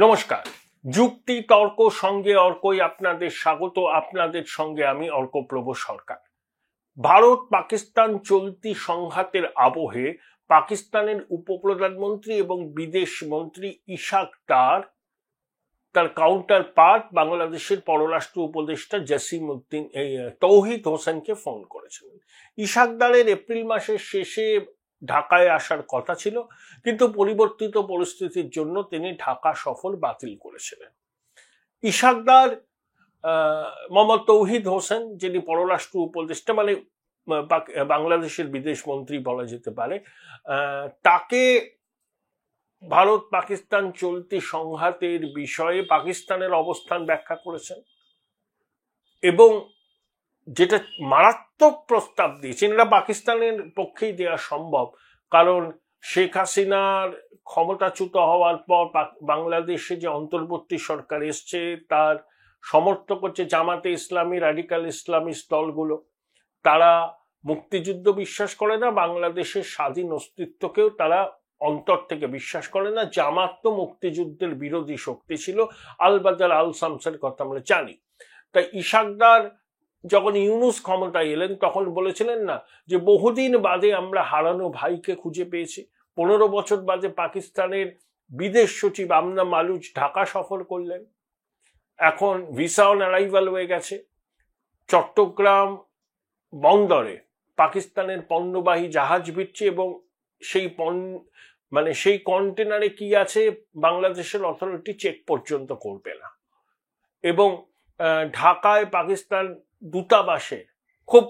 নমস্কার। যুক্তি তর্ক সঙ্গে অর্কই আপনাদের স্বাগত। আপনাদের সঙ্গে আমি অর্কপ্রভ সরকার। ভারত পাকিস্তান চলতি সংঘাতের আবহে পাকিস্তানের উপপ্রধানমন্ত্রী এবং বিদেশ মন্ত্রী ইশাক ডার তার কাউন্টার পার্ট বাংলাদেশের পররাষ্ট্র উপদেষ্টা জসিম-উদ্দিন তৌহিদ হোসেনকে ফোন করেছিলেন। ইশাক ডারের এপ্রিল মাসের শেষে ঢাকায় আসার কথা ছিল, কিন্তু পরিবর্তিত পরিস্থিতির জন্য তিনি ঢাকা সফর বাতিল করেছিলেন। ইশাক ডার মোহাম্মদ তৌহিদ হোসেন, যিনি পররাষ্ট্র উপদেষ্টা, মানে বাংলাদেশের বিদেশ মন্ত্রী বলা যেতে পারে, তাকে ভারত পাকিস্তান চলতি সংঘাতের বিষয়ে পাকিস্তানের অবস্থান ব্যাখ্যা করেছেন এবং যেটা মারাত্মক প্রস্তাব দিয়েছেন, এটা পাকিস্তানের পক্ষেই দেওয়া সম্ভব, কারণ শেখ হাসিনার ক্ষমতাচ্যুত হওয়ার পর বাংলাদেশে যে অন্তর্বর্তী সরকার এসছে তার সমর্থক হচ্ছে জামাতে ইসলামী, রাডিকাল ইসলামিস্ট দলগুলো। তারা মুক্তিযুদ্ধ বিশ্বাস করে না, বাংলাদেশের স্বাধীন অস্তিত্বকেও তারা অন্তর থেকে বিশ্বাস করে না। জামাত তো মুক্তিযুদ্ধের বিরোধী শক্তি ছিল, আল বাদার আল শামসের কথা আমরা জানি। তাই ইশাক ডার যখন ইউনূস ক্ষমতায় এলেন তখন বলেছিলেন না যে বহুদিন বাদে আমরা হারানো ভাইকে খুঁজে পেয়েছি। 15 বছর বাদে পাকিস্তানের বিদেশ সচিব আমনা মালুজ ঢাকা সফর করলেন, এখন ভিসা অন অ্যারাইভাল হয়ে গেছে। চট্টগ্রাম বন্দরে পাকিস্তানের পণ্যবাহী জাহাজ ভিড়ছে এবং সেই কন্টেনারে কি আছে বাংলাদেশের অথরিটি চেক পর্যন্ত করবে না। এবং ঢাকায় পাকিস্তান দূতাবাসে খুব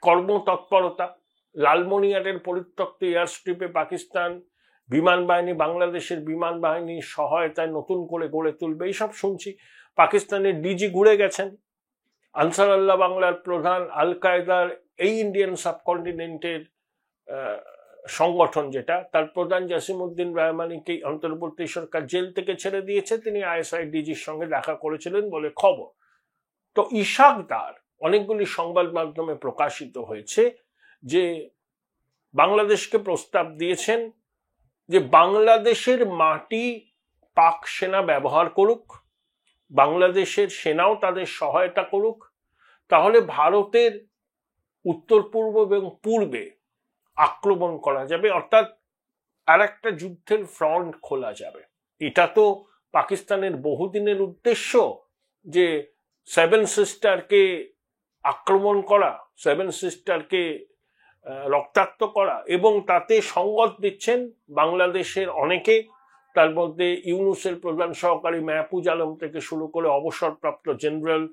কর্মতৎপরতা। লালমনিরহাটের পরিত্যক্ত এয়ার স্ট্রিপে পাকিস্তান বিমান বাহিনী বাংলাদেশের বিমান বাহিনীর সহায়তায় নতুন করে গড়ে তুলবে, এইসব শুনছি। পাকিস্তানের ডিজি ঘুরে গেছেন। আনসার আল্লাহ বাংলার প্রধান, আল কায়দার এই ইন্ডিয়ান সাবকন্টিনেন্টের সংগঠন যেটা, তার প্রধান জসিম-উদ্দিন রহমানিকে অন্তর্বর্তী সরকার জেল থেকে ছেড়ে দিয়েছে। তিনি আইএসআই ডিজির সঙ্গে দেখা করেছিলেন বলে খবর। তো ইশাক ডার অনেকগুলি সংবাদ মাধ্যমে প্রকাশিত হয়েছে যে বাংলাদেশকে প্রস্তাব দিয়েছেন যে বাংলাদেশের মাটি পাক সেনা ব্যবহার করুক, বাংলাদেশের সেনাও তাদের সহায়তা করুক, তাহলে ভারতের উত্তর পূর্ব এবং পূর্বে আক্রমণ করা যাবে, অর্থাৎ আর একটা যুদ্ধের ফ্রন্ট খোলা যাবে। এটা তো পাকিস্তানের বহুদিনের উদ্দেশ্য যে সেভেন সিস্টারকে আক্রমণ করা, সেভেন সিস্টারকে রক্তাক্ত করা, এবং তাতে সঙ্গত দিচ্ছেন বাংলাদেশের অনেকে, তার মধ্যে ইউনূসের প্রধান সহকারী মাহফুজ আলম থেকে শুরু করে অবসরপ্রাপ্ত জেনারেল,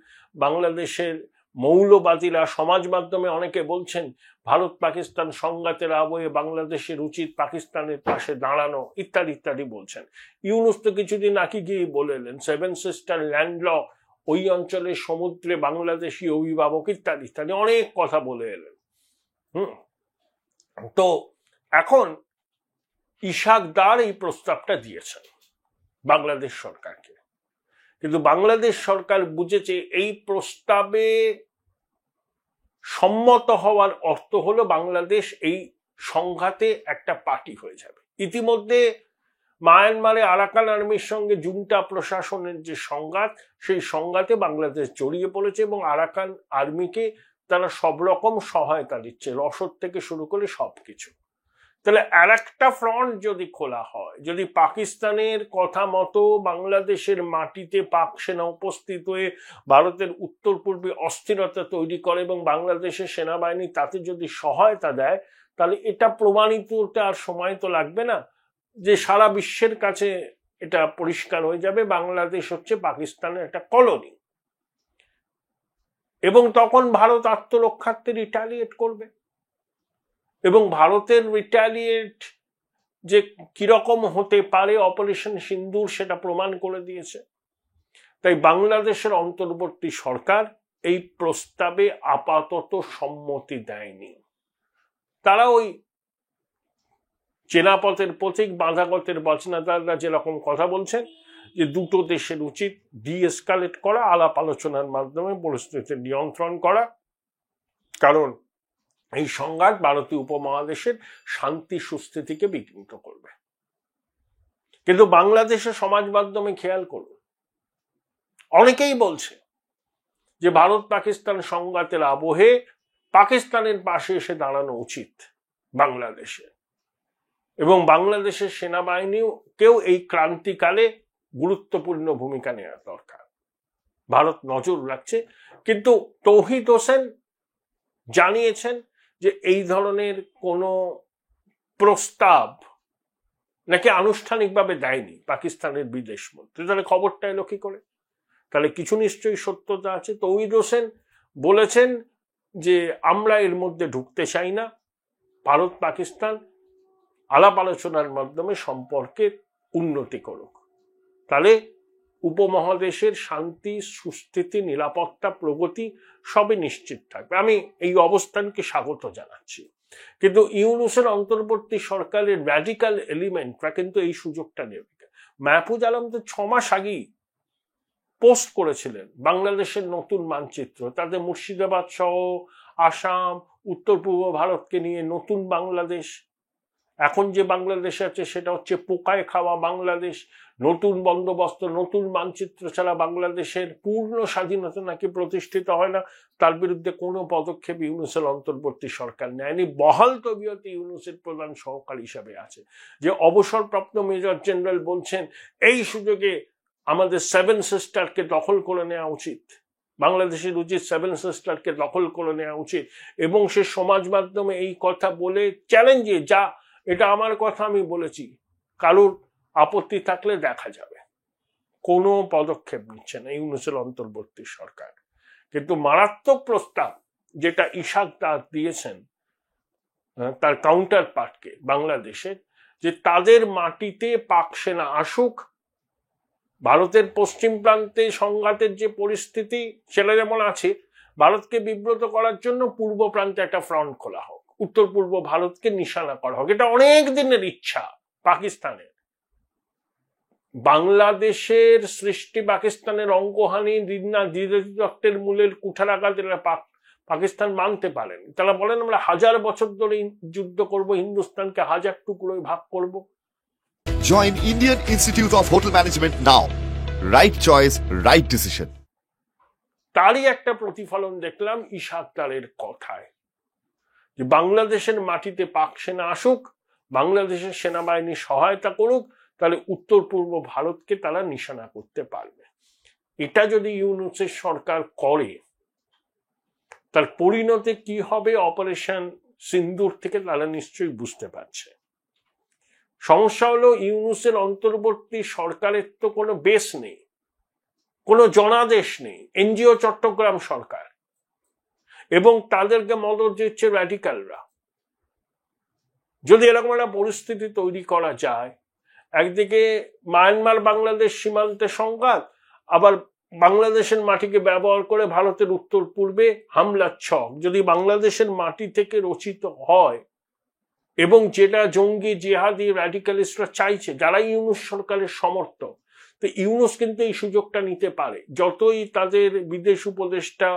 বাংলাদেশের মৌলবাদীরা, সমাজ মাধ্যমে অনেকে বলছেন ভারত পাকিস্তান সংঘাতের আবহে বাংলাদেশের উচিত পাকিস্তানের পাশে দাঁড়ানো, ইত্যাদি ইত্যাদি বলছেন। ইউনূস তো কিছুদিন আগে গিয়ে বলে এলেন সেভেন সিস্টার ল্যান্ড, ওই অঞ্চলের সমুদ্রে বাংলাদেশি অভিভাবক, ইত্যাদি ইত্যাদি অনেক কথা বলে এলেন। তো এখন ইশাক ডার এই প্রস্তাবটা দিয়েছেন বাংলাদেশ সরকারকে, কিন্তু বাংলাদেশ সরকার বুঝেছে এই প্রস্তাবে সম্মত হওয়ার অর্থ হলো বাংলাদেশ এই সংঘাতে একটা পার্টি হয়ে যাবে। ইতিমধ্যে মায়ানমারে আরাকান আর্মির সঙ্গে জুন্টা প্রশাসনের যে সংঘাত, সেই সংঘাতে বাংলাদেশ জড়িয়ে পড়েছে এবং আরাকান আর্মিকে তারা সব রকম সহায়তা দিচ্ছে, রসদ থেকে শুরু করে সবকিছু। তাহলে আর একটা ফ্রন্ট যদি খোলা হয়, যদি পাকিস্তানের কথা মতো বাংলাদেশের মাটিতে পাক সেনা উপস্থিত হয়ে ভারতের উত্তর পূর্বে অস্থিরতা তৈরি করে এবং বাংলাদেশের সেনাবাহিনী তাতে যদি সহায়তা দেয়, তাহলে এটা প্রমাণিত হতে আর সময় তো লাগবে না, যে সারা বিশ্বের কাছে এটা পরিষ্কার হয়ে যাবে বাংলাদেশ হচ্ছে পাকিস্তানের একটা কলোনি, এবং তখন ভারত আত্মরক্ষার্থে রিটালিয়েট করবে। এবং ভারতের রিটালিয়েট যে কিরকম হতে পারে অপারেশন সিন্দুর সেটা প্রমাণ করে দিয়েছে। তাই বাংলাদেশের অন্তর্বর্তী সরকার এই প্রস্তাবে আপাতত সম্মতি দেয়নি। তারা ওই চেনাপথের পথিক বাঁধাগতের বাচনাদাররা যেরকম কথা বলছেন যে দুটো দেশের উচিত ডিএসকালেট করা, আলাপ আলোচনার মাধ্যমে পরিস্থিতি নিয়ন্ত্রণ করা, কারণ এই সংঘাত ভারতীয় উপমহাদেশের শান্তি সুস্থিতিকে বিঘ্নিত করবে। কিন্তু বাংলাদেশের সমাজ মাধ্যমে খেয়াল করুন, অনেকেই বলছে যে ভারত পাকিস্তান সংঘাতের আবহে পাকিস্তানের পাশে এসে দাঁড়ানো উচিত বাংলাদেশে, এবং বাংলাদেশের সেনাবাহিনীও কেউ এই ক্রান্তিকালে গুরুত্বপূর্ণ ভূমিকা নেওয়া দরকার। ভারত নজর রাখছে, কিন্তু তৌহিদ হোসেন জানিয়েছেন যে এই ধরনের কোনো প্রস্তাব নাকি আনুষ্ঠানিকভাবে দেয়নি পাকিস্তানের বিদেশ মন্ত্রী। তাহলে খবরটা এলো কি করে? তাহলে কিছু নিশ্চয়ই সত্যতা আছে। তৌহিদ হোসেন বলেছেন যে আমরা এর মধ্যে ঢুকতে চাই না, ভারত পাকিস্তান আলাপ আলোচনার মাধ্যমে সম্পর্কের উন্নতি করুক, তাহলে উপমহাদেশের শান্তি, সুস্থিতি, নিরাপত্তা, প্রগতি সবই নিশ্চিত থাকবে। আমি এই অবস্থানকে স্বাগত জানাচ্ছি। কিন্তু ইউনূসের অন্তর্বর্তী সরকারের র্যাডিক্যাল এলিমেন্টরা কিন্তু এই সুযোগটা নেবে। মাহফুজ আলম তো 6 মাস আগেই পোস্ট করেছিলেন বাংলাদেশের নতুন মানচিত্র, তাদের মুর্শিদাবাদ সহ আসাম, উত্তর পূর্ব ভারতকে নিয়ে নতুন বাংলাদেশ। এখন যে বাংলাদেশ আছে সেটা হচ্ছে পোকায় খাওয়া বাংলাদেশ। নতুন বন্দোবস্ত, নতুন মানচিত্র ছাড়া বাংলাদেশের পূর্ণ স্বাধীনতা নাকি প্রতিষ্ঠিত হয় না। তার বিরুদ্ধে কোনো পদক্ষেপ ইউনূসের অন্তর্বর্তী সরকার নেয়নি। বহাল তবিয়তে ইউনূসের প্রধান সহকারী হিসাবে আছে যে অবসরপ্রাপ্ত মেজর জেনারেল বলছেন এই সুযোগে আমাদের 7 সিস্টারকে দখল করে নেওয়া উচিত, বাংলাদেশের উচিত 7 সিস্টারকে দখল করে নেওয়া উচিত। এবং সে সমাজ মাধ্যমে এই কথা বলে চ্যালেঞ্জে, যা এটা আমার কথা, আমি বলেছি, কারোর আপত্তি থাকলে দেখা যাবে। কোনো পদক্ষেপ নিচ্ছে না ইউনূসের অন্তর্বর্তী সরকার। কিন্তু মারাত্মক প্রস্তাব যেটা ইশাক দার দিয়েছেন তার কাউন্টার পার্টকে বাংলাদেশের, যে তাদের মাটিতে পাক সেনা আসুক, ভারতের পশ্চিম প্রান্তে সংঘাতের যে পরিস্থিতি সেটা যেমন আছে, ভারতকে বিব্রত করার জন্য পূর্ব প্রান্তে একটা ফ্রন্ট খোলা হোক, উত্তর পূর্ব ভারতকে নিশানা করা হোক। এটা অনেক দিনের ইচ্ছা পাকিস্তানের। বাংলাদেশের সৃষ্টি পাকিস্তানের অঙ্গহানি, দ্বিতীয় মূলের কুঠারাঘাত এরা পাকিস্তান মানতে পারেন। তারা বলেন আমরা 1000 বছর ধরে যুদ্ধ করব, হিন্দুস্তানকে 1000 টুকরোয় ভাগ করব। Join Indian Institute of Hotel Management now. Right choice, right decision. তারই একটা প্রতিফলন দেখলাম ইশাক দারের কথায়, যে বাংলাদেশের মাটিতে পাক সেনা আসুক, বাংলাদেশের সেনাবাহিনী সহায়তা করুক, তাহলে উত্তর পূর্ব ভারতকে তারা নিশানা করতে পারবে। এটা যদি ইউনূসের সরকার করে, তার পরিণতি কি হবে অপারেশন সিন্দুর থেকে তারা নিশ্চয়ই বুঝতে পারছে। সমস্যা হলো ইউনূসের অন্তর্বর্তী সরকারের তো কোনো বেস নেই, কোনো জনাদেশ নেই, এনজিও চট্টগ্রাম সরকার, এবং তাদেরকে মদত দিচ্ছে র্যাডিক্যালরা। যদি এরকম একটা পরিস্থিতি তৈরি করা যায়, একদিকে মায়ানমার বাংলাদেশ সীমান্তে সংঘাত, আবার বাংলাদেশের মাটিকে ব্যবহার করে ভারতের উত্তর পূর্বে হামলার ছক যদি বাংলাদেশের মাটি থেকে রচিত হয়, এবং যেটা জঙ্গি জিহাদি র্যাডিক্যালিস্টরা চাইছে, যারা ইউনূস সরকারের সমর্থক, তো ইউনূস কিন্তু এই সুযোগটা নিতে পারে। যতই তাদের বিদেশ উপদেষ্টা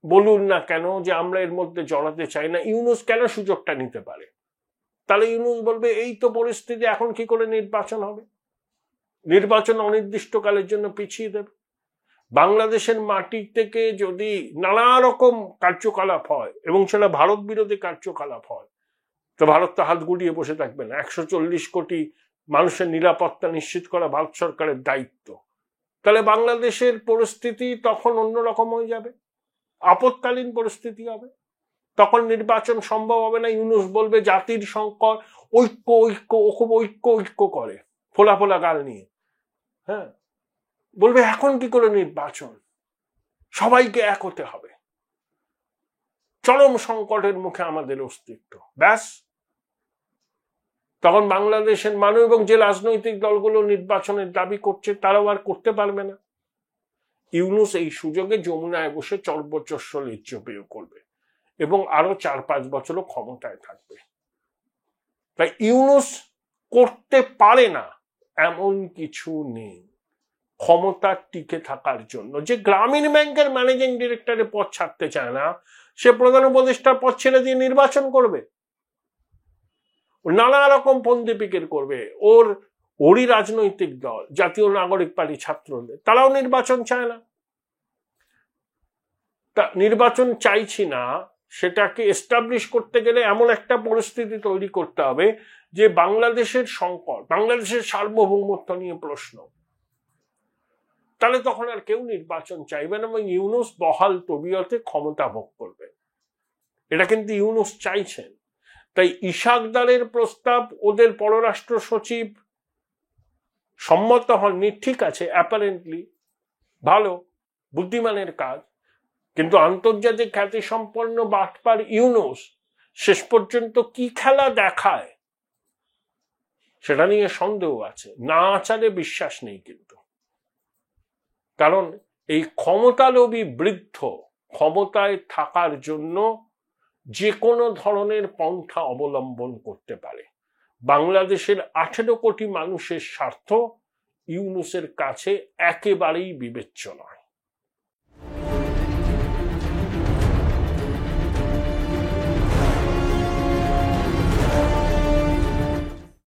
বলুন না কেন যে আমরা এর মধ্যে জড়াতে চাই না, ইউনূস কেন সুযোগটা নিতে পারে? তাহলে ইউনূস বলবে এই তো পরিস্থিতি, এখন কি করে নির্বাচন হবে? নির্বাচন অনির্দিষ্টকালের জন্য পিছিয়ে দেবে। বাংলাদেশের মাটি থেকে যদি নানা রকম কার্যকলাপ হয় এবং সেটা ভারত বিরোধী কার্যকলাপ হয়, তো ভারত তো হাত গুটিয়ে বসে থাকবে না। 140 কোটি মানুষের নিরাপত্তা নিশ্চিত করা ভারত সরকারের দায়িত্ব। তাহলে বাংলাদেশের পরিস্থিতি তখন অন্যরকম হয়ে যাবে, আপৎকালীন পরিস্থিতি হবে। তখন নির্বাচন সম্ভব হবে না। ইউনূস বলবে জাতির সংকট, ঐক্য ঐক্য, ও খুব ঐক্য ঐক্য করে ফোলা ফোলা গাল নিয়ে। হ্যাঁ, বলবে এখন কি করে নির্বাচন, সবাইকে এক হতে হবে, চরম সংকটের মুখে আমাদের অস্তিত্ব। ব্যাস, তখন বাংলাদেশের মানুষ এবং যে রাজনৈতিক দলগুলো নির্বাচনের দাবি করছে তারাও আর করতে পারবে না। ইউনূস এই সুযোগে যমুনায় বসে চর্বচস্য লিচ্ছ পেয় করবে এবং আরো 4-5 বছরও ক্ষমতায় থাকবে। তাই ইউনূস করতে পারে না এমন কিছু নেই ক্ষমতা টিকে থাকার জন্য। যে গ্রামীণ ব্যাংকের ম্যানেজিং ডিরেক্টরের পদ ছাড়তে চায় না, সে প্রধান উপদেষ্টার পদ ছেড়ে দিয়ে নির্বাচন করবে, নানা রকম পন্থী পিকের করবে। ওরই রাজনৈতিক দল জাতীয় নাগরিক পার্টি ছাত্রদের, তারাও নির্বাচন চায় না। তা নির্বাচন চাইছি না সেটাকে এস্টাবলিশ করতে গেলে এমন একটা পরিস্থিতি তৈরি করতে হবে যে বাংলাদেশের সংকট, বাংলাদেশের সার্বভৌমত্ব নিয়ে প্রশ্ন, তাহলে তখন আর কেউ নির্বাচন চাইবে না এবং ইউনূস বহাল তবিয়তে ক্ষমতা ভোগ করবে। এটা কিন্তু ইউনূস চাইছেন। তাই ইশাকদারের প্রস্তাব ওদের পররাষ্ট্র সচিব সম্মত হননি, ঠিক আছে, অ্যাপারেন্টলি ভালো, বুদ্ধিমানের কাজ, কিন্তু আন্তর্জাতিক খ্যাতি সম্পন্ন বাটপার ইউনূস শেষ পর্যন্ত কি খেলা দেখায় সেটা নিয়ে সন্দেহ আছে। না আচারে বিশ্বাস নেই কিন্তু, কারণ এই ক্ষমতালোভী বৃদ্ধ ক্ষমতায় থাকার জন্য যে কোনো ধরনের পন্থা অবলম্বন করতে পারে। বাংলাদেশের 18 কোটি মানুষের স্বার্থ ইউনূসের কাছে একেবারেই বিবেচ্য নয়।